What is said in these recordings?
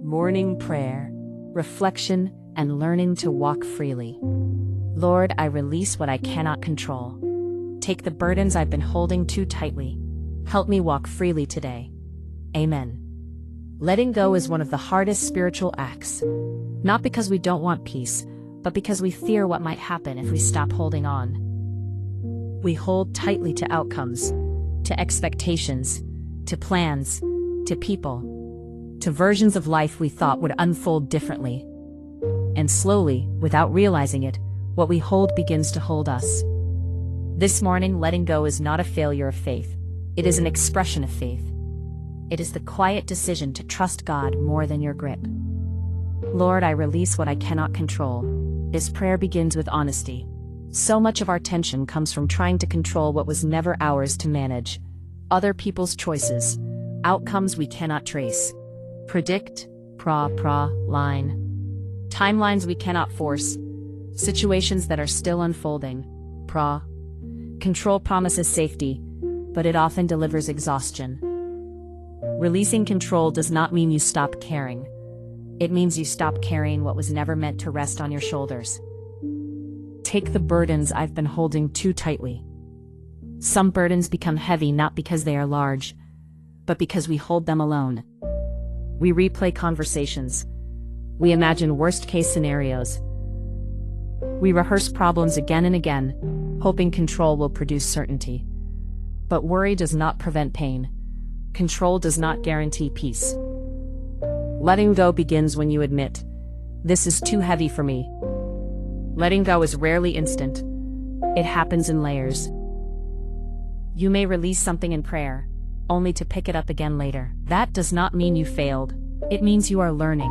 Morning prayer, reflection, and learning to walk freely. Lord, I release what I cannot control. Take the burdens I've been holding too tightly. Help me walk freely today. Amen. Letting go is one of the hardest spiritual acts, not because we don't want peace, but because we fear what might happen if we stop holding on. We hold tightly to outcomes, to expectations, to plans, to people, to versions of life we thought would unfold differently. And slowly, without realizing it, what we hold begins to hold us. This morning, letting go is not a failure of faith. It is an expression of faith. It is the quiet decision to trust God more than your grip. Lord, I release what I cannot control. This prayer begins with honesty. So much of our tension comes from trying to control what was never ours to manage. Other people's choices, outcomes we cannot trace. Predict, line. Timelines we cannot force. Situations that are still unfolding. Control promises safety, but it often delivers exhaustion. Releasing control does not mean you stop caring. It means you stop carrying what was never meant to rest on your shoulders. Take the burdens I've been holding too tightly. Some burdens become heavy not because they are large, but because we hold them alone. We replay conversations. We imagine worst-case scenarios. We rehearse problems again and again, hoping control will produce certainty. But worry does not prevent pain. Control does not guarantee peace. Letting go begins when you admit, "This is too heavy for me." Letting go is rarely instant. It happens in layers. You may release something in prayer, only to pick it up again later. That does not mean you failed. It means you are learning.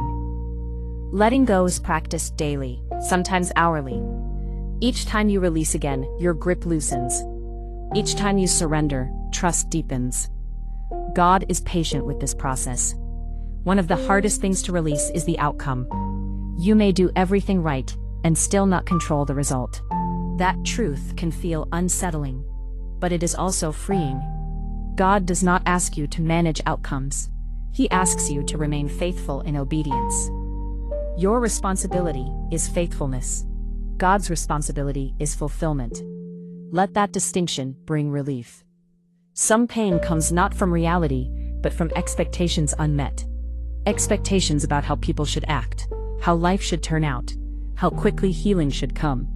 Letting go is practiced daily, sometimes hourly. Each time you release again, your grip loosens. Each time you surrender, trust deepens. God is patient with this process. One of the hardest things to release is the outcome. You may do everything right and still not control the result. That truth can feel unsettling, but it is also freeing. God does not ask you to manage outcomes. He asks you to remain faithful in obedience. Your responsibility is faithfulness. God's responsibility is fulfillment. Let that distinction bring relief. Some pain comes not from reality, but from expectations unmet. Expectations about how people should act, how life should turn out, how quickly healing should come.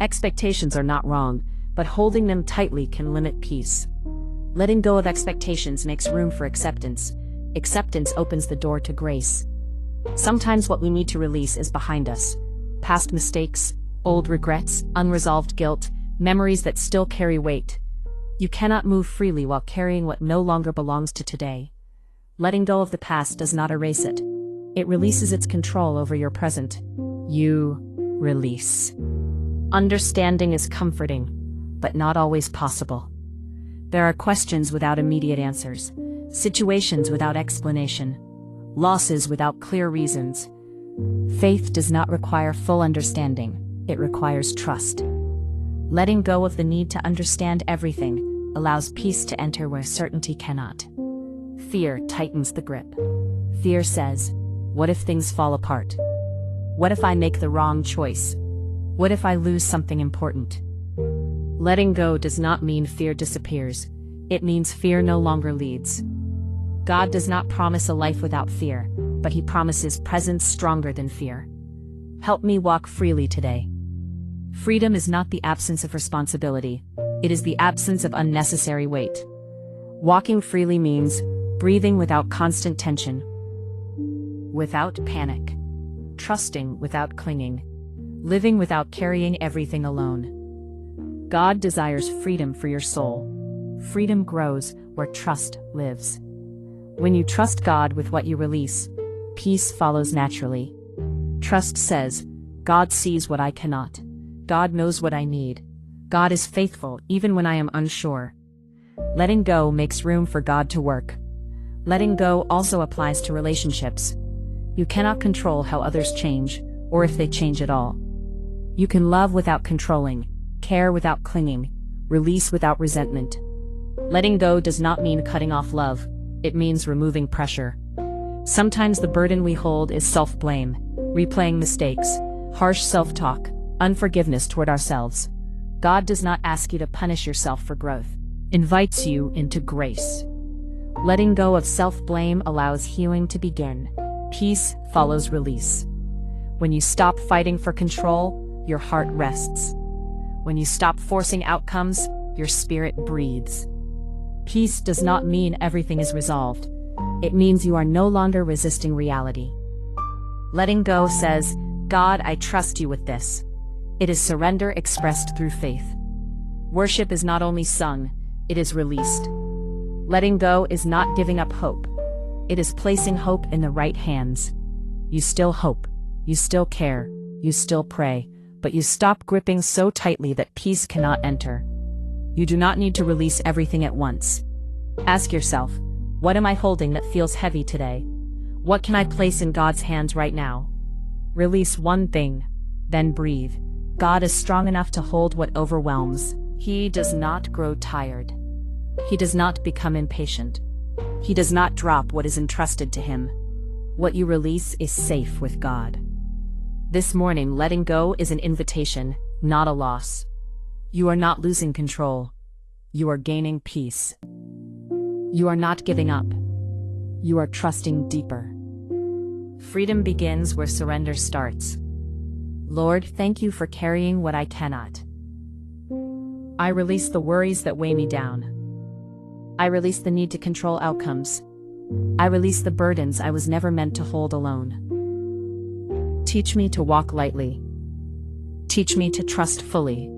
Expectations are not wrong, but holding them tightly can limit peace. Letting go of expectations makes room for acceptance. Acceptance opens the door to grace. Sometimes what we need to release is behind us. Past mistakes, old regrets, unresolved guilt, memories that still carry weight. You cannot move freely while carrying what no longer belongs to today. Letting go of the past does not erase it. It releases its control over your present. You release. Understanding is comforting, but not always possible. There are questions without immediate answers, situations without explanation, losses without clear reasons. Faith does not require full understanding, it requires trust. Letting go of the need to understand everything allows peace to enter where certainty cannot. Fear tightens the grip. Fear says, what if things fall apart? What if I make the wrong choice? What if I lose something important? Letting go does not mean fear disappears. It means fear no longer leads. God does not promise a life without fear, but He promises presence stronger than fear. Help me walk freely today. Freedom is not the absence of responsibility. It is the absence of unnecessary weight. Walking freely means breathing without constant tension, without panic, trusting without clinging, living without carrying everything alone. God desires freedom for your soul. Freedom grows where trust lives. When you trust God with what you release, peace follows naturally. Trust says, God sees what I cannot. God knows what I need. God is faithful even when I am unsure. Letting go makes room for God to work. Letting go also applies to relationships. You cannot control how others change, or if they change at all. You can love without controlling, care without clinging, release without resentment. Letting go does not mean cutting off love. It means removing pressure. Sometimes the burden we hold is self-blame, replaying mistakes, harsh self-talk, unforgiveness toward ourselves. God does not ask you to punish yourself for growth, invites you into grace. Letting go of self-blame allows healing to begin. Peace follows release. When you stop fighting for control, your heart rests. When you stop forcing outcomes, your spirit breathes. Peace does not mean everything is resolved. It means you are no longer resisting reality. Letting go says, God, I trust you with this. It is surrender expressed through faith. Worship is not only sung, it is released. Letting go is not giving up hope. It is placing hope in the right hands. You still hope, you still care, you still pray, but you stop gripping so tightly that peace cannot enter. You do not need to release everything at once. Ask yourself, what am I holding that feels heavy today? What can I place in God's hands right now? Release one thing, then breathe. God is strong enough to hold what overwhelms. He does not grow tired. He does not become impatient. He does not drop what is entrusted to him. What you release is safe with God. This morning, letting go is an invitation, not a loss. You are not losing control. You are gaining peace. You are not giving up. You are trusting deeper. Freedom begins where surrender starts. Lord, thank you for carrying what I cannot. I release the worries that weigh me down. I release the need to control outcomes. I release the burdens I was never meant to hold alone. Teach me to walk lightly. Teach me to trust fully.